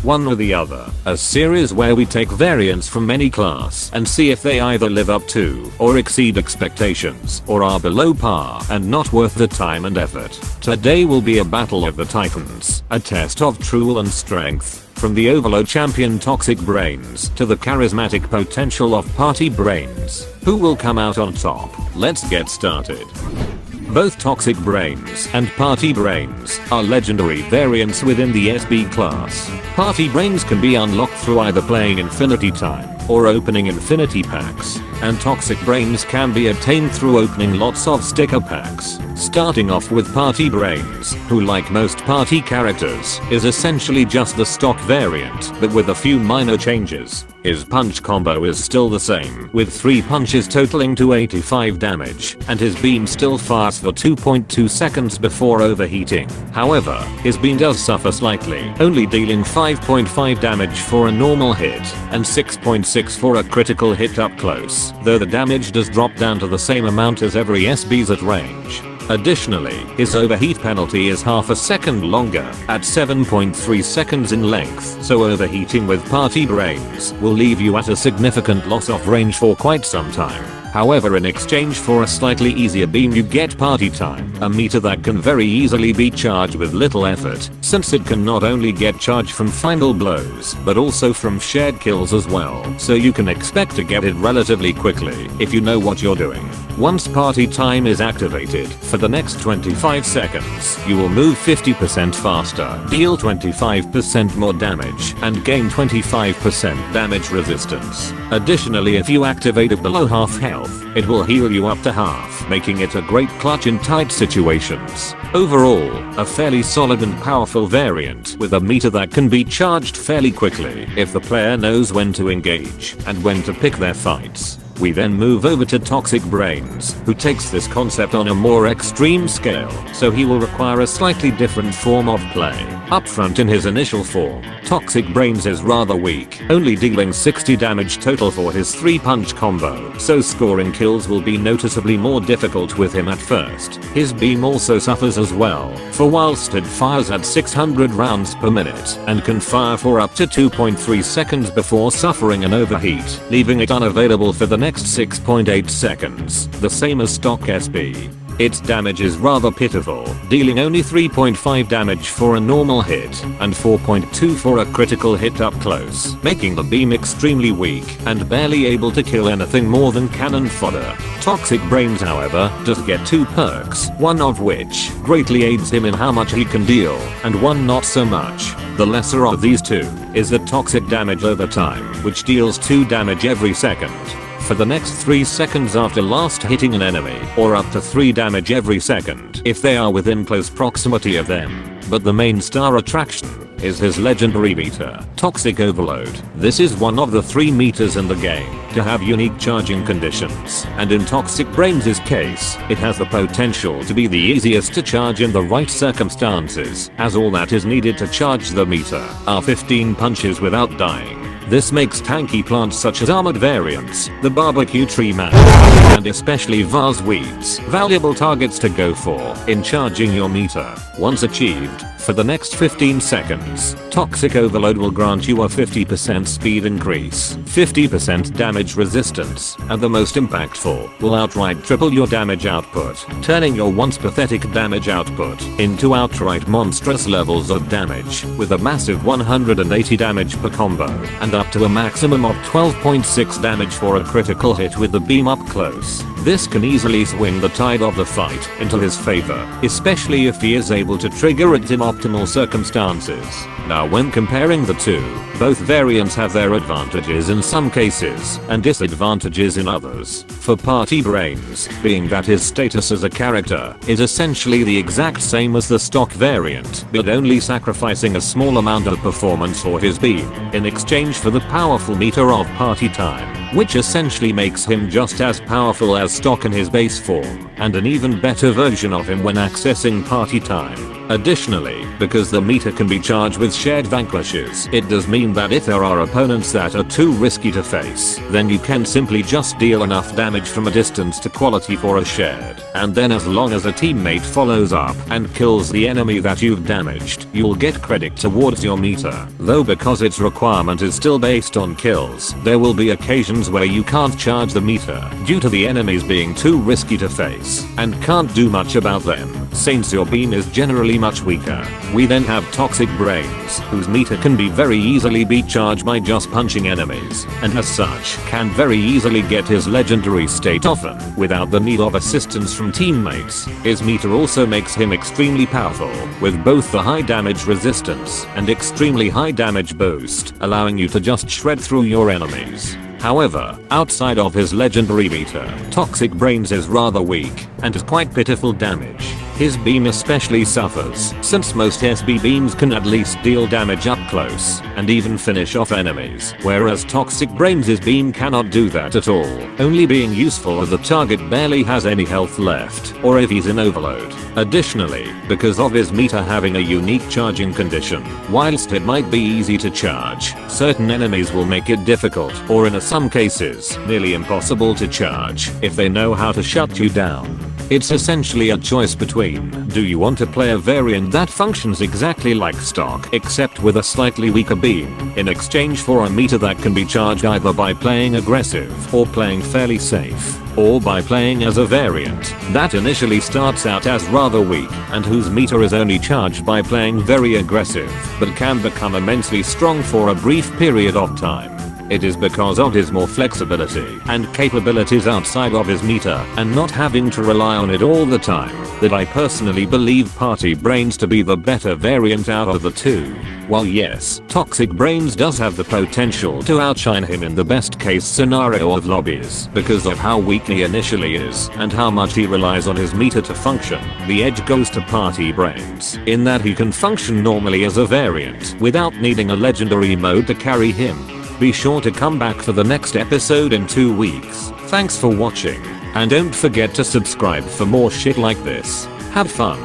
one or the other, a series where we take variants from any class and see if they either live up to or exceed expectations or are below par and not worth the time and effort. Today will be a battle of the titans, a test of true and strength. From the overload champion Toxic Brainz to the charismatic potential of Party Brainz, who will come out on top? Let's get started. Both Toxic Brainz and Party Brainz are legendary variants within the SB class. Party Brainz can be unlocked through either playing Infinity Time or opening Infinity Packs, and Toxic Brainz can be obtained through opening lots of sticker packs. Starting off with Party Brainz, who like most party characters is essentially just the stock variant but with a few minor changes. His punch combo is still the same, with 3 punches totaling to 85 damage, and his beam still fires for 2.2 seconds before overheating. However, his beam does suffer slightly, only dealing 5.5 damage for a normal hit and 6.6 for a critical hit up close, though the damage does drop down to the same amount as every SB's at range. Additionally, his overheat penalty is half a second longer, at 7.3 seconds in length, so overheating with Party Brainz will leave you at a significant loss of range for quite some time. However, in exchange for a slightly easier beam you get Party Time, a meter that can very easily be charged with little effort, since it can not only get charged from final blows but also from shared kills as well, so you can expect to get it relatively quickly if you know what you're doing. Once Party Time is activated, for the next 25 seconds, you will move 50% faster, deal 25% more damage, and gain 25% damage resistance. Additionally, if you activate it below half health, it will heal you up to half, making it a great clutch in tight situations. Overall, a fairly solid and powerful variant with a meter that can be charged fairly quickly if the player knows when to engage and when to pick their fights. We then move over to Toxic Brainz, who takes this concept on a more extreme scale, so he will require a slightly different form of play. Upfront in his initial form, Toxic Brainz is rather weak, only dealing 60 damage total for his 3-punch combo, so scoring kills will be noticeably more difficult with him at first. His beam also suffers as well, for whilst it fires at 600 rounds per minute and can fire for up to 2.3 seconds before suffering an overheat, leaving it unavailable for the next 6.8 seconds, the same as stock SB. Its damage is rather pitiful, dealing only 3.5 damage for a normal hit and 4.2 for a critical hit up close, making the beam extremely weak and barely able to kill anything more than cannon fodder. Toxic Brainz, however, does get 2 perks, one of which greatly aids him in how much he can deal, and one not so much. The lesser of these two is the toxic damage over time, which deals 2 damage every second. For the next 3 seconds after last hitting an enemy, or up to 3 damage every second if they are within close proximity of them. But the main star attraction is his legendary meter, Toxic Overload. This is one of the 3 meters in the game to have unique charging conditions, and in Toxic Brainz' case, it has the potential to be the easiest to charge in the right circumstances, as all that is needed to charge the meter are 15 punches without dying. This makes tanky plants such as armored variants, the barbecue tree man, and especially vase weeds valuable targets to go for in charging your meter. Once achieved, for the next 15 seconds, Toxic Overload will grant you a 50% speed increase, 50% damage resistance, and the most impactful, will outright triple your damage output, turning your once pathetic damage output into outright monstrous levels of damage, with a massive 180 damage per combo, and up to a maximum of 12.6 damage for a critical hit with the beam up close. This can easily swing the tide of the fight into his favor, especially if he is able to trigger it in optimal circumstances. Now, when comparing the two, both variants have their advantages in some cases and disadvantages in others. For Party Brainz, being that his status as a character is essentially the exact same as the stock variant, but only sacrificing a small amount of performance for his beam in exchange for the powerful meter of Party Time, which essentially makes him just as powerful as stock in his base form. and an even better version of him when accessing party time. Additionally, because the meter can be charged with shared vanquishes, it does mean that if there are opponents that are too risky to face, then you can simply just deal enough damage from a distance to quality for a shared, and then as long as a teammate follows up and kills the enemy that you've damaged, you'll get credit towards your meter. Though because its requirement is still based on kills, there will be occasions where you can't charge the meter due to the enemies being too risky to face and can't do much about them, since your beam is generally much weaker. We then have Toxic Brainz, whose meter can be very easily be charged by just punching enemies, and as such can very easily get his legendary state often without the need of assistance from teammates. His meter also makes him extremely powerful, with both the high damage resistance and extremely high damage boost, allowing you to just shred through your enemies. However, outside of his legendary meter, Toxic Brainz is rather weak and has quite pitiful damage. His beam especially suffers, since most SB beams can at least deal damage up close and even finish off enemies, whereas Toxic Brainz's beam cannot do that at all, only being useful if the target barely has any health left or if he's in overload. Additionally, because of his meter having a unique charging condition, whilst it might be easy to charge, certain enemies will make it difficult, or in some cases, nearly impossible to charge if they know how to shut you down. It's essentially a choice between, do you want to play a variant that functions exactly like stock except with a slightly weaker beam, in exchange for a meter that can be charged either by playing aggressive or playing fairly safe, or by playing as a variant that initially starts out as rather weak and whose meter is only charged by playing very aggressive but can become immensely strong for a brief period of time. It is because of his more flexibility and capabilities outside of his meter and not having to rely on it all the time that I personally believe Party Brainz to be the better variant out of the two. While yes, Toxic Brainz does have the potential to outshine him in the best case scenario of lobbies because of how weak he initially is and how much he relies on his meter to function, the edge goes to Party Brainz in that he can function normally as a variant without needing a legendary mode to carry him. Be sure to come back for the next episode in 2 weeks. Thanks for watching, and don't forget to subscribe for more shit like this. Have fun.